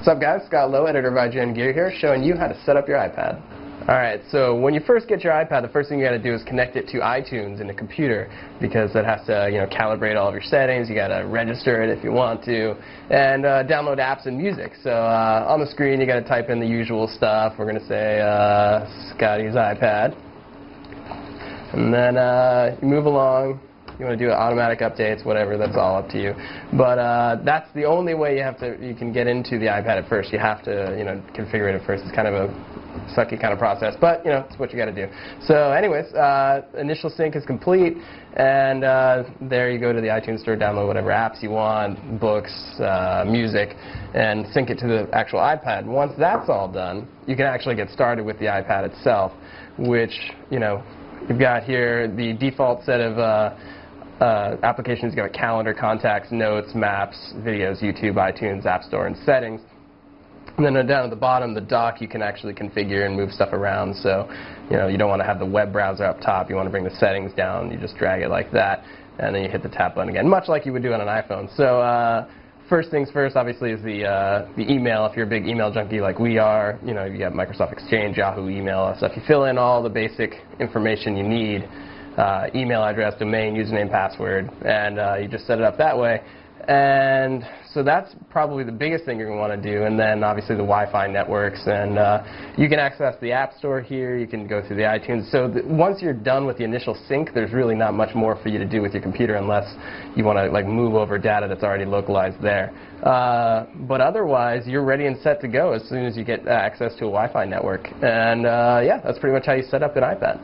What's up guys, Scott Lowe, editor of IGN Gear here, showing you how to set up your iPad. Alright, so when you first get your iPad, the first thing you got to do is connect it to iTunes in the computer, because it has to, calibrate all of your settings. You got to register it if you want to, and download apps and music. So on the screen, you got to type in the usual stuff. We're going to say Scotty's iPad, and then you move along. You want to do automatic updates, whatever, that's all up to you. But that's the only way you can get into the iPad at first. You have to, configure it at first. It's kind of a sucky kind of process, but, it's what you got to do. So anyways, initial sync is complete, and there you go to the iTunes store, download whatever apps you want, books, music, and sync it to the actual iPad. Once that's all done, you can actually get started with the iPad itself, which, you've got here the default set of applications. You got calendar, contacts, notes, maps, videos, YouTube, iTunes, App Store, and settings. And then down at the bottom, the dock, you can actually configure and move stuff around. So, you don't want to have the web browser up top. You want to bring the settings down. You just drag it like that, and then you hit the tap button again, much like you would do on an iPhone. So, first things first, obviously, is the email. If you're a big email junkie like we are, you got Microsoft Exchange, Yahoo email, stuff. You fill in all the basic information you need. Email address, domain, username, password, and you just set it up that way. And so that's probably the biggest thing you're going to want to do. And then obviously the Wi-Fi networks, and you can access the App Store here. You can go through the iTunes. So once you're done with the initial sync, there's really not much more for you to do with your computer unless you want to move over data that's already localized there. But otherwise, you're ready and set to go as soon as you get access to a Wi-Fi network. And yeah, that's pretty much how you set up an iPad.